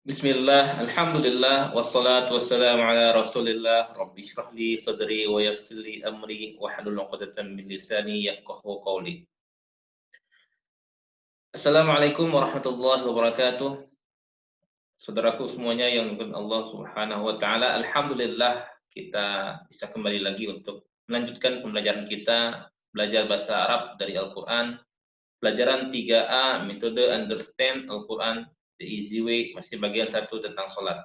Bismillah, alhamdulillah, wassalatu wassalamu ala rasulillah, rabbi shrah li sadri wa yassir li amri, wahlul 'uqdatam min lisani yafqahu qawli. Assalamualaikum warahmatullahi wabarakatuh. Saudaraku semuanya yang dimuliakan Allah Subhanahu wa taala, alhamdulillah kita bisa kembali lagi untuk melanjutkan pembelajaran kita belajar bahasa Arab dari Al-Qur'an, pelajaran 3A metode understand Al-Qur'an the easy way, masih bagian satu tentang salat.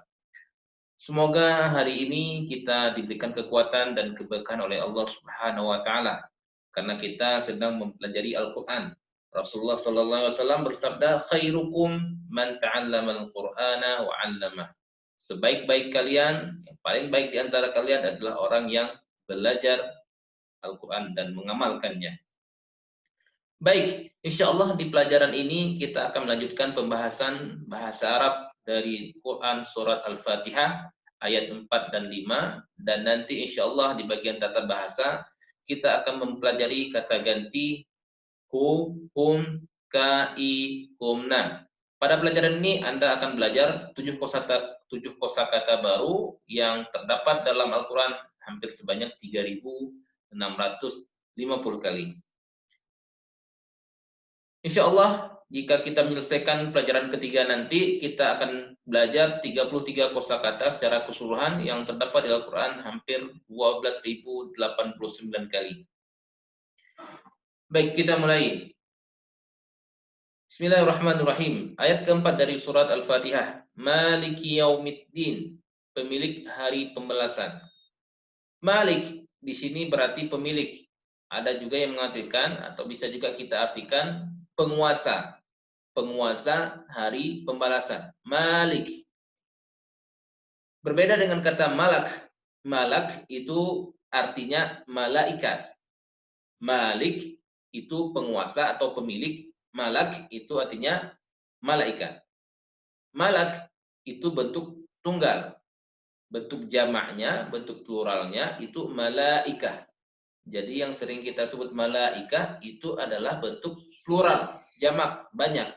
Semoga hari ini kita diberikan kekuatan dan keberkahan oleh Allah Subhanahu wa taala karena kita sedang mempelajari Al-Qur'an. Rasulullah sallallahu alaihi wasallam bersabda, "Khairukum man ta'allama al-Qur'ana wa 'allamah." Sebaik-baik kalian, yang paling baik di antara kalian adalah orang yang belajar Al-Qur'an dan mengamalkannya. Baik, insya Allah di pelajaran ini kita akan melanjutkan pembahasan bahasa Arab dari Quran Surat Al-Fatihah ayat 4 dan 5, dan nanti insya Allah di bagian tata bahasa kita akan mempelajari kata ganti hu, hum, ka, i, humna. Pada pelajaran ini Anda akan belajar 7 kosakata baru yang terdapat dalam Al-Quran hampir sebanyak 3.650 kali. Insya Allah, jika kita menyelesaikan pelajaran ketiga nanti, kita akan belajar 33 kosakata secara keseluruhan yang terdapat di Al-Quran hampir 12.089 kali. Baik, kita mulai. Bismillahirrahmanirrahim. Ayat keempat dari surat Al-Fatihah. Maliki yaumiddin, pemilik hari pembalasan. Malik di sini berarti pemilik. Ada juga yang mengartikan atau bisa juga kita artikan penguasa. Penguasa hari pembalasan. Malik. Berbeda dengan kata malak. Malak itu artinya malaikat. Malik itu penguasa atau pemilik. Malak itu artinya malaikat. Malak itu bentuk tunggal. Bentuk jamaknya, bentuk pluralnya itu malaikah. Jadi yang sering kita sebut malaikah itu adalah bentuk plural, jamak, banyak.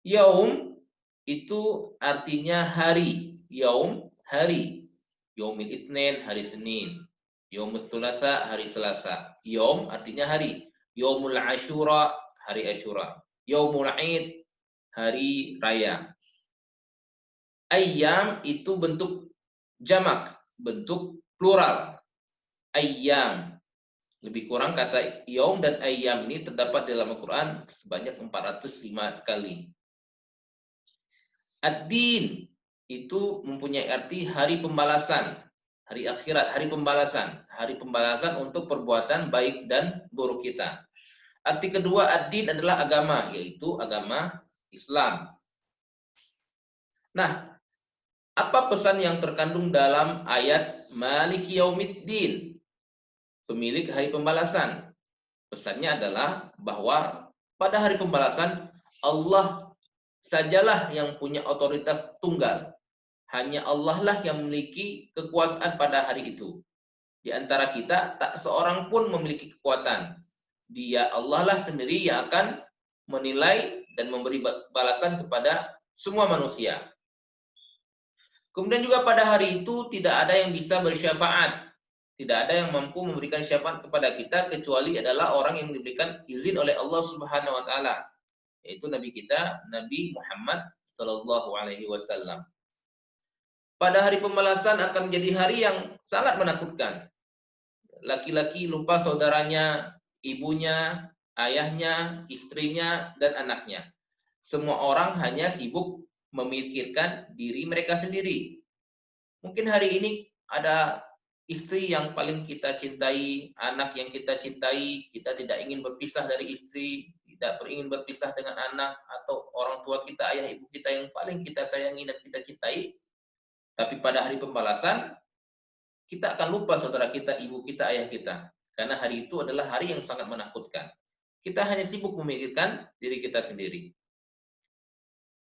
Yaum itu artinya hari. Yaum, hari. Yaumil Itsnin, hari Senin. Yaumul Tsulatsa, hari Selasa. Yaum artinya hari. Yaumul Asyura, hari Asyura. Yaumul Aid, hari raya. Ayyam itu bentuk jamak, bentuk plural. Ayyam. Lebih kurang kata yaum dan ayyam ini terdapat dalam Al-Quran sebanyak 405 kali. Ad-din itu mempunyai arti hari pembalasan, hari akhirat, hari pembalasan untuk perbuatan baik dan buruk kita. Arti kedua ad-din adalah agama, yaitu agama Islam. Nah, apa pesan yang terkandung dalam ayat Maliki Yaumiddin? Pemilik hari pembalasan. Pesannya adalah bahwa pada hari pembalasan Allah sajalah yang punya otoritas tunggal. Hanya Allah lah yang memiliki kekuasaan pada hari itu. Di antara kita tak seorang pun memiliki kekuatan. Dia Allah lah sendiri yang akan menilai dan memberi balasan kepada semua manusia. Kemudian juga pada hari itu tidak ada yang bisa bersyafaat. Tidak ada yang mampu memberikan syafaat kepada kita kecuali adalah orang yang diberikan izin oleh Allah Subhanahu wa taala, yaitu nabi kita Nabi Muhammad sallallahu alaihi wasallam. Pada hari pembalasan akan menjadi hari yang sangat menakutkan. Laki-laki lupa saudaranya, ibunya, ayahnya, istrinya, dan anaknya. Semua orang hanya sibuk memikirkan diri mereka sendiri. Mungkin hari ini ada istri yang paling kita cintai, anak yang kita cintai, kita tidak ingin berpisah dari istri, tidak ingin berpisah dengan anak, atau orang tua kita, ayah ibu kita yang paling kita sayangi dan kita cintai. Tapi pada hari pembalasan, kita akan lupa saudara kita, ibu kita, ayah kita. Karena hari itu adalah hari yang sangat menakutkan. Kita hanya sibuk memikirkan diri kita sendiri.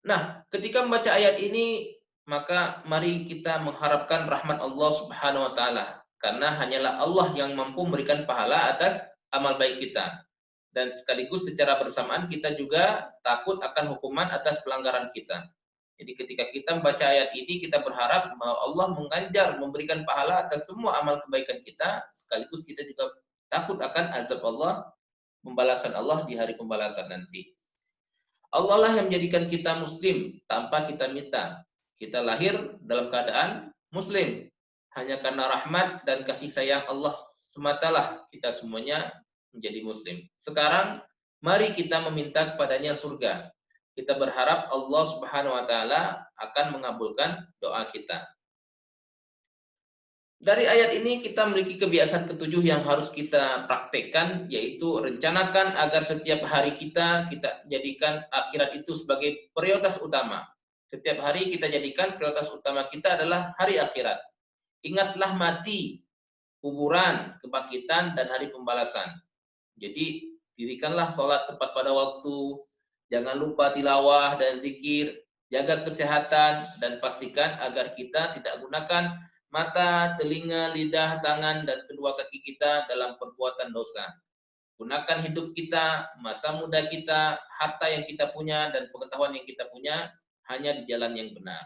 Nah, ketika membaca ayat ini, maka mari kita mengharapkan rahmat Allah Subhanahu wa taala, karena hanyalah Allah yang mampu memberikan pahala atas amal baik kita. dan sekaligus secara bersamaan kita juga takut akan hukuman atas pelanggaran kita. Jadi ketika kita membaca ayat ini, kita berharap bahwa Allah mengganjar, memberikan pahala atas semua amal kebaikan kita, sekaligus kita juga takut akan azab Allah, pembalasan Allah di hari pembalasan nanti. Allah lah yang menjadikan kita muslim tanpa kita minta. Kita lahir dalam keadaan muslim. Hanya karena rahmat dan kasih sayang Allah sematalah kita semuanya menjadi muslim. Sekarang mari kita meminta kepadanya surga. Kita berharap Allah Subhanahu wa taala akan mengabulkan doa kita. Dari ayat ini kita memiliki kebiasaan ketujuh yang harus kita praktekkan, yaitu rencanakan agar setiap hari kita jadikan akhirat itu sebagai prioritas utama. Setiap hari kita jadikan prioritas utama kita adalah hari akhirat. Ingatlah mati, kuburan, kebangkitan, dan hari pembalasan. Jadi dirikanlah sholat tepat pada waktu, jangan lupa tilawah dan zikir, jaga kesehatan, dan pastikan agar kita tidak gunakan mata, telinga, lidah, tangan, dan kedua kaki kita dalam perbuatan dosa. Gunakan hidup kita, masa muda kita, harta yang kita punya, dan pengetahuan yang kita punya hanya di jalan yang benar.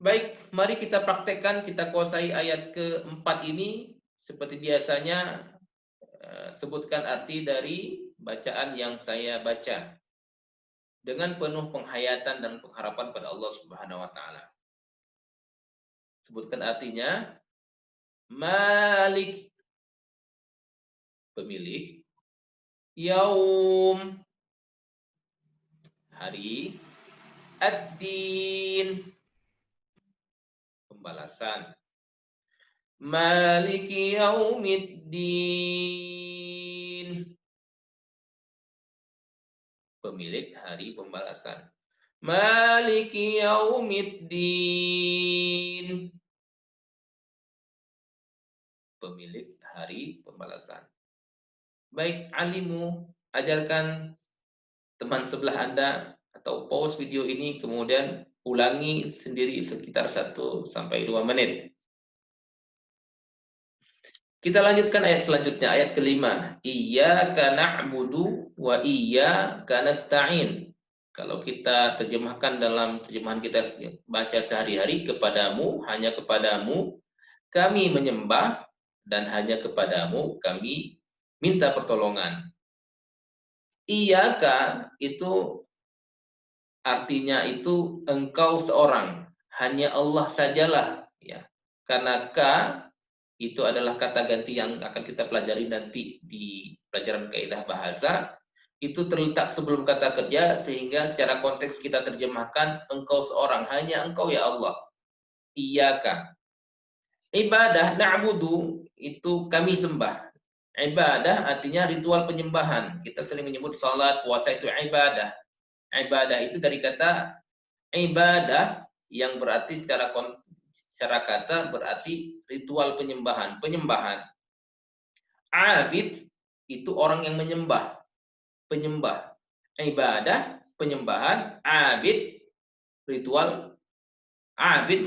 Baik, mari kita praktekkan, kita kuasai ayat keempat ini. Seperti biasanya, sebutkan arti dari bacaan yang saya baca dengan penuh penghayatan dan pengharapan pada Allah Subhanahu wa taala. Sebutkan artinya. Malik, pemilik. Yaum, hari. Ad-din, pembalasan. Maliki yaumiddin, pemilik hari pembalasan. Maliki yaumiddin, pemilik hari pembalasan. Baik, alimu, ajarkan teman sebelah Anda atau pause video ini, kemudian ulangi sendiri sekitar 1 sampai 2 menit. Kita lanjutkan ayat selanjutnya, ayat kelima. Iyyaka na'budu wa iyyaka nasta'in. Kalau kita terjemahkan dalam terjemahan kita baca sehari-hari, kepadamu, hanya kepadamu kami menyembah, dan hanya kepadamu kami minta pertolongan. Iyyaka itu artinya itu engkau seorang, hanya Allah sajalah, ya. Karena ka itu adalah kata ganti yang akan kita pelajari nanti di pelajaran kaidah bahasa. Itu terletak sebelum kata kerja, sehingga secara konteks kita terjemahkan engkau seorang, hanya engkau ya Allah. Iyyaka. Ibadah, na'budu, itu kami sembah. Ibadah artinya ritual penyembahan. Kita sering menyebut salat, puasa itu ibadah. Ibadah itu dari kata ibadah yang berarti secara kata berarti ritual penyembahan. Abid itu orang yang menyembah. Penyembah. Ibadah, penyembahan. Abid, ritual. Abid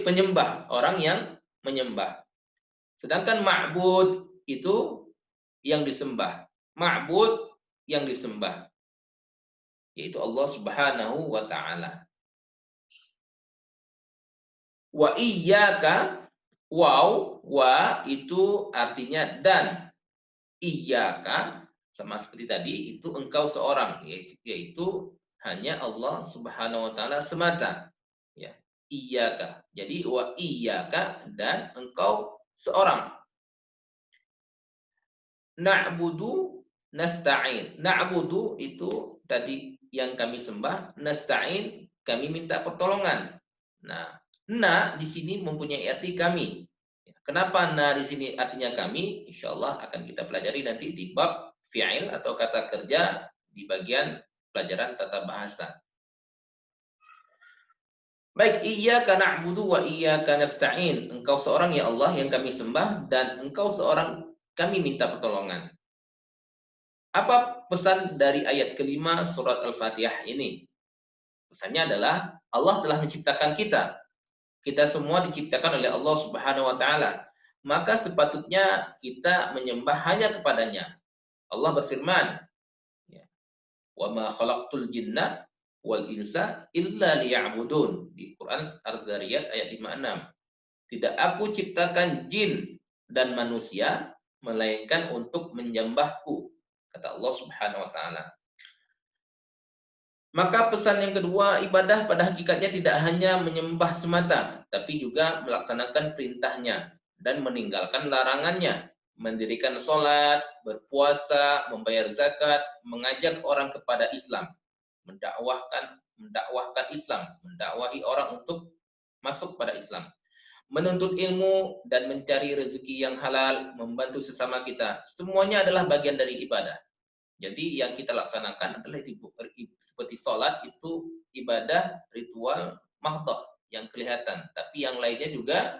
penyembah. Orang yang menyembah. Sedangkan ma'bud itu yang disembah. Ma'bud yang disembah, yaitu Allah Subhanahu wa ta'ala. Wa iyyaka, waw, wa itu artinya dan. Iyyaka sama seperti tadi, itu engkau seorang, yaitu hanya Allah Subhanahu wa ta'ala semata. Ya, iyyaka. Jadi wa iyyaka, dan engkau seorang. Na'budu nasta'in. Na'budu itu tadi yang kami sembah, nasta'in kami minta pertolongan. Nah, na di sini mempunyai arti kami. Kenapa na di sini artinya kami? Insyaallah akan kita pelajari nanti di bab fi'il atau kata kerja di bagian pelajaran tata bahasa. Baik, iyyaka na'budu wa iyyaka nasta'in. Engkau seorang ya Allah yang kami sembah, dan engkau seorang kami minta pertolongan. Apa pesan dari ayat kelima surat Al-Fatihah ini? Pesannya adalah Allah telah menciptakan kita. Kita semua diciptakan oleh Allah Subhanahu wa ta'ala. maka sepatutnya kita menyembah hanya kepadanya. Allah berfirman, ya, "Wa ma khalaqtul jinna wal insa illa liya'budun." Di Quran Ad-Dzariyat ayat 56. Tidak aku ciptakan jin dan manusia melainkan untuk menyembahku, kata Allah Subhanahu wa taala. Maka pesan yang kedua, ibadah pada hakikatnya tidak hanya menyembah semata, tapi juga melaksanakan perintahnya dan meninggalkan larangannya. Mendirikan sholat, berpuasa, membayar zakat, mengajak orang kepada Islam, mendakwahkan Islam, mendakwahi orang untuk masuk pada Islam, menuntut ilmu dan mencari rezeki yang halal, membantu sesama kita. Semuanya adalah bagian dari ibadah. Jadi yang kita laksanakan adalah seperti sholat itu ibadah ritual mahdhah yang kelihatan. Tapi yang lainnya juga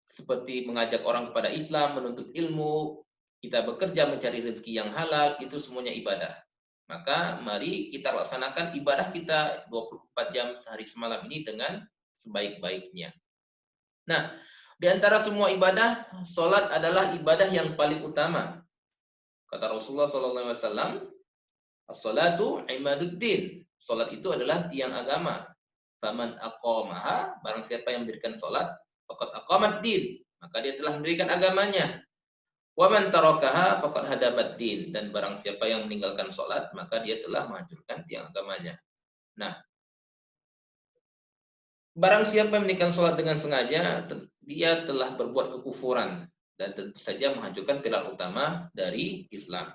seperti mengajak orang kepada Islam, menuntut ilmu, kita bekerja mencari rezeki yang halal, itu semuanya ibadah. Maka mari kita laksanakan ibadah kita 24 jam sehari semalam ini dengan sebaik-baiknya. Nah, di antara semua ibadah, sholat adalah ibadah yang paling utama. Kata Rasulullah SAW, as-salatu imaduddin. Salat itu adalah tiang agama. Faman aqamaha, barang siapa yang mendirikan salat, faqad aqamad din, maka dia telah mendirikan agamanya. Wa man tarakaha faqad hadamad din, dan barang siapa yang meninggalkan salat, maka dia telah menghancurkan tiang agamanya. Nah, barang siapa yang meninggalkan salat dengan sengaja, dia telah berbuat kekufuran dan tentu saja menghancurkan pilar utama dari Islam.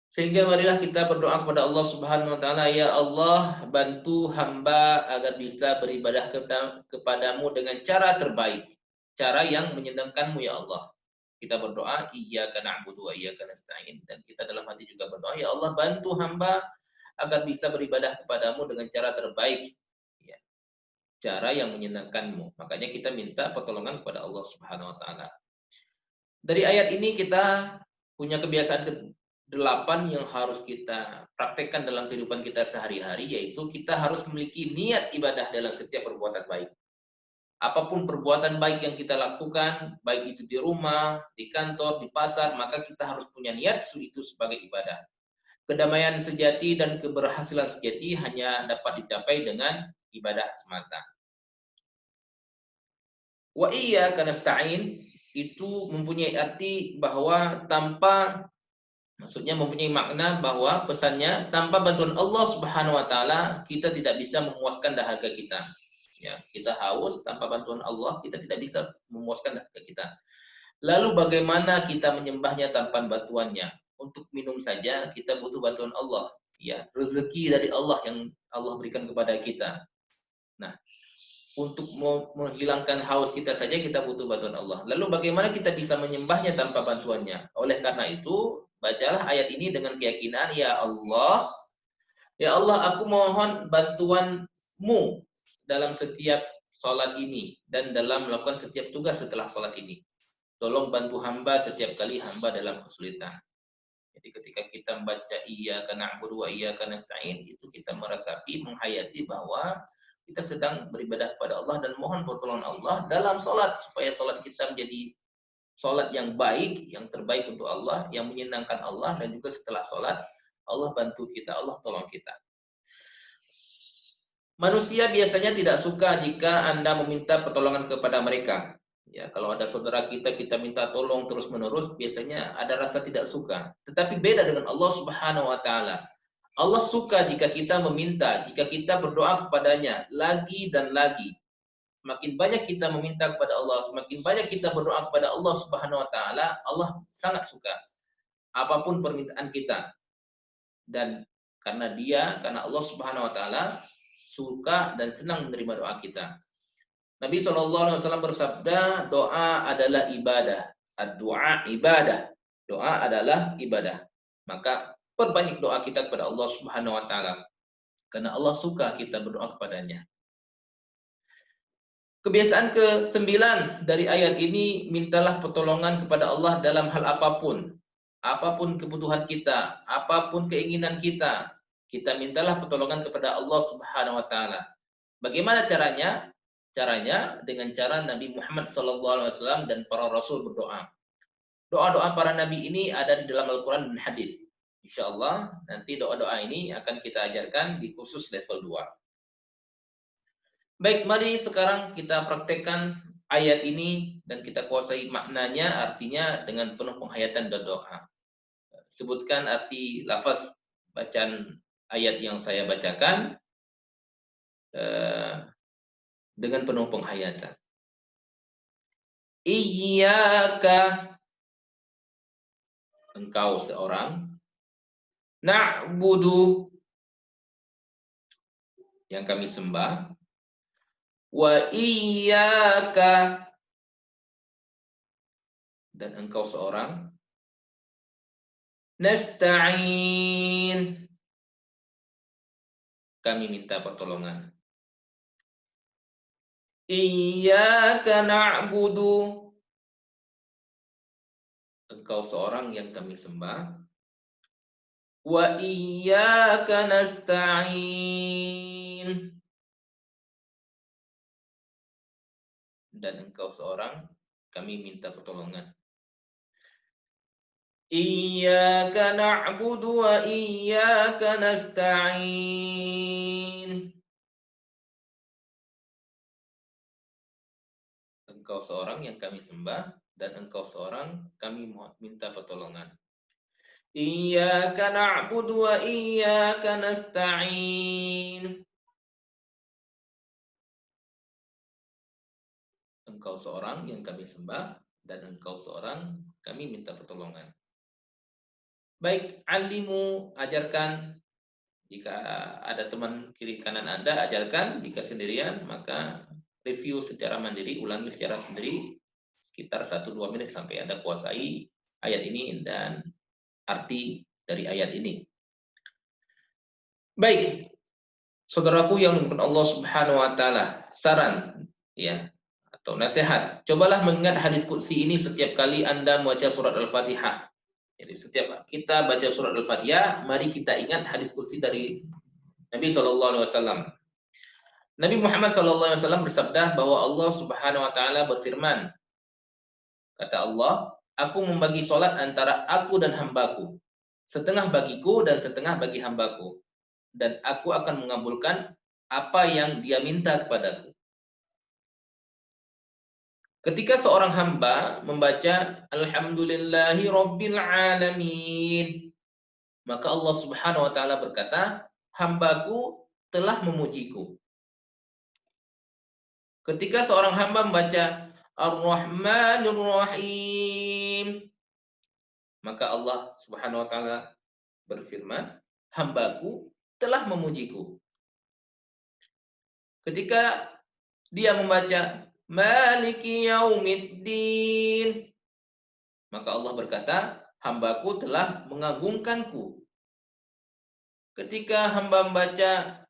Sehingga marilah kita berdoa kepada Allah Subhanahu wa taala, ya Allah, bantu hamba agar bisa beribadah kepadamu dengan cara terbaik, cara yang menyenangkanmu ya Allah. Kita berdoa, iyyaka na'budu wa iyyaka nasta'in, dan kita dalam hati juga berdoa, ya Allah, bantu hamba agar bisa beribadah kepadamu dengan cara terbaik, ya, cara yang menyenangkanmu. Makanya kita minta pertolongan kepada Allah Subhanahu wa taala. Dari ayat ini kita punya kebiasaan 8 yang harus kita praktekkan dalam kehidupan kita sehari-hari, yaitu kita harus memiliki niat ibadah dalam setiap perbuatan baik. Apapun perbuatan baik yang kita lakukan, baik itu di rumah, di kantor, di pasar, maka kita harus punya niat itu sebagai ibadah. Kedamaian sejati dan keberhasilan sejati hanya dapat dicapai dengan ibadah semata. Wa iyyaka nasta'in itu mempunyai arti bahwa maksudnya mempunyai makna bahwa pesannya tanpa bantuan Allah Subhanahu wa taala kita tidak bisa memuaskan dahaga kita. Ya, kita haus tanpa bantuan Allah kita tidak bisa memuaskan dahaga kita. Lalu bagaimana kita menyembahnya tanpa bantuannya? Untuk minum saja kita butuh bantuan Allah. Ya, rezeki dari Allah yang Allah berikan kepada kita. Nah, untuk menghilangkan haus kita saja kita butuh bantuan Allah. Lalu bagaimana kita bisa menyembahnya tanpa bantuannya? Oleh karena itu, bacalah ayat ini dengan keyakinan, ya Allah, aku mohon bantuanmu dalam setiap sholat ini dan dalam melakukan setiap tugas setelah sholat ini. Tolong bantu hamba setiap kali hamba dalam kesulitan. Jadi ketika kita membaca iyyaka na'budu wa iyyaka nasta'in, itu kita merasapi, menghayati bahwa kita sedang beribadah kepada Allah dan mohon pertolongan Allah dalam sholat, supaya sholat kita menjadi sholat yang baik, yang terbaik untuk Allah, yang menyenangkan Allah, dan juga setelah sholat, Allah bantu kita, Allah tolong kita. Manusia biasanya tidak suka jika Anda meminta pertolongan kepada mereka. Ya, kalau ada saudara kita minta tolong terus-menerus, biasanya ada rasa tidak suka. Tetapi beda dengan Allah Subhanahu wa taala. Allah suka jika kita meminta, jika kita berdoa kepadanya lagi dan lagi. Semakin banyak kita meminta kepada Allah, semakin banyak kita berdoa kepada Allah Subhanahu wa taala, Allah sangat suka apapun permintaan kita. Dan karena Allah Subhanahu wa taala suka dan senang menerima doa kita. Nabi SAW bersabda, doa adalah ibadah. Ad-du'a ibadah. Doa adalah ibadah. Maka perbanyak doa kita kepada Allah Subhanahu wa taala. Karena Allah suka kita berdoa kepadanya. Kebiasaan ke-9 dari ayat ini, mintalah pertolongan kepada Allah dalam hal apapun. Apapun kebutuhan kita, apapun keinginan kita mintalah pertolongan kepada Allah Subhanahu wa taala. Bagaimana caranya? Caranya dengan cara Nabi Muhammad SAW dan para rasul berdoa. Doa-doa para nabi ini ada di dalam Al-Quran dan hadis. Insya Allah nanti doa-doa ini akan kita ajarkan di kursus level 2. Baik, mari sekarang kita praktekkan ayat ini dan kita kuasai maknanya, artinya dengan penuh penghayatan dan doa. Sebutkan arti lafaz bacaan ayat yang saya bacakan dengan penuh penghayatan. Iyyaka, engkau seorang. Na'budu, yang kami sembah. Wa iyyaka, dan engkau seorang. Nasta'in, kami minta pertolongan. Iyyaka na'budu, engkau seorang yang kami sembah. Wa iyyaka nasta'in, dan engkau seorang kami minta pertolongan. Iyyaka na'budu wa iyyaka nasta'in, engkau seorang yang kami sembah dan engkau seorang kami minta pertolongan. Iyyaka na'budu wa iyyaka nasta'in, engkau seorang yang kami sembah dan engkau seorang kami minta pertolongan. Baik, alimu, ajarkan. Jika ada teman kiri kanan Anda, ajarkan. Jika sendirian, maka review secara mandiri, ulangi secara sendiri sekitar 1-2 menit sampai Anda kuasai ayat ini dan arti dari ayat ini. Baik, saudaraku yang dimuliakan Allah Subhanahu wa taala, saran ya atau nasihat, cobalah mengingat hadis qudsi ini setiap kali Anda membaca surat Al-Fatihah. Jadi setiap kita baca surat Al-Fatihah, mari kita ingat hadis qudsi dari Nabi SAW. Nabi Muhammad SAW bersabda bahwa Allah Subhanahu wa taala berfirman, kata Allah, aku membagi sholat antara aku dan hambaku, setengah bagiku dan setengah bagi hambaku, dan aku akan mengabulkan apa yang dia minta kepadaku. Ketika seorang hamba membaca Alhamdulillahi Rabbil Alamin, maka Allah Subhanahu wa taala berkata, hambaku telah memujiku. Ketika seorang hamba membaca Ar-Rahmanir Rahim, maka Allah Subhanahu wa taala berfirman, hambaku telah memujiku. Ketika dia membaca Maliki Yaumiddin, maka Allah berkata, hambaku telah mengagungkanku. Ketika hamba membaca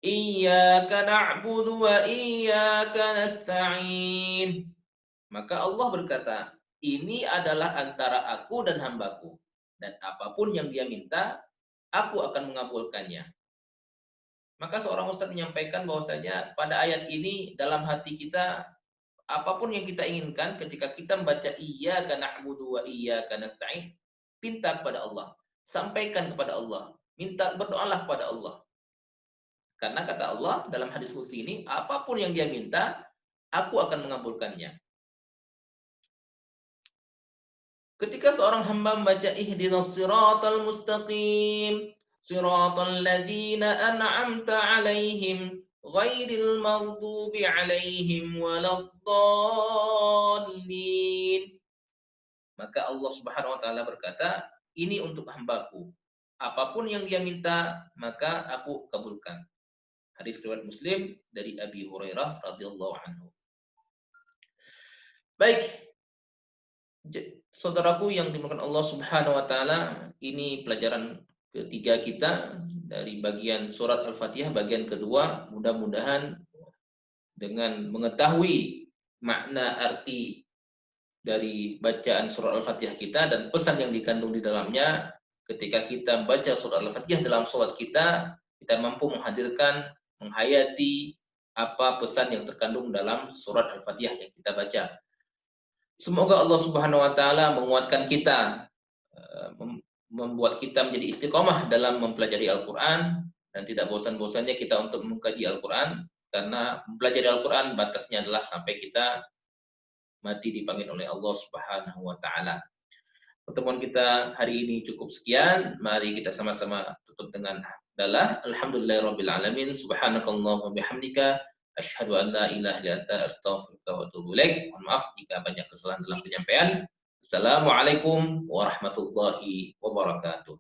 Iyyaka na'budu wa iyyaka nasta'in, maka Allah berkata, ini adalah antara aku dan hambaku, dan apapun yang dia minta, aku akan mengabulkannya. Maka seorang ustadz menyampaikan bahwasanya pada ayat ini dalam hati kita, apapun yang kita inginkan ketika kita membaca Iyyaka na'budu wa iyyaka nasta'in, pinta kepada Allah, sampaikan kepada Allah, minta, berdoalah kepada Allah. Karena kata Allah dalam hadis qudsi ini, apapun yang dia minta, aku akan mengabulkannya. Ketika seorang hamba membaca ihdinas siratal mustaqim, siratal ladzina an'amta 'alaihim ghairil maghdubi 'alaihim waladdallin, maka Allah Subhanahu wa taala berkata, ini untuk hambaku. Apapun yang dia minta, maka aku kabulkan. Hadis riwayat Muslim dari Abi Hurairah radhiyallahu anhu. Baik, saudaraku yang dimuliakan Allah Subhanahu wa taala, ini pelajaran ketiga kita dari bagian surat Al-Fatihah bagian kedua. Mudah-mudahan dengan mengetahui makna arti dari bacaan surat Al-Fatihah kita dan pesan yang dikandung di dalamnya, ketika kita membaca surat Al-Fatihah dalam salat kita mampu menghadirkan, menghayati apa pesan yang terkandung dalam surat Al-Fatihah yang kita baca. Semoga Allah Subhanahu wa taala menguatkan kita, membuat kita menjadi istiqomah dalam mempelajari Al-Qur'an dan tidak bosan-bosannya kita untuk mengkaji Al-Qur'an, karena mempelajari Al-Qur'an batasnya adalah sampai kita mati dipanggil oleh Allah Subhanahu wa taala. Pertemuan kita hari ini cukup sekian. Mari kita sama-sama tutup dengan hamdalah. Alhamdulillahirabbil alamin. Subhanakallahumma bihamdika asyhadu an la ilaha illa anta astaghfiruka wa atubu ilaik. Mohon maaf jika banyak kesalahan dalam penyampaian. Assalamualaikum warahmatullahi wabarakatuh.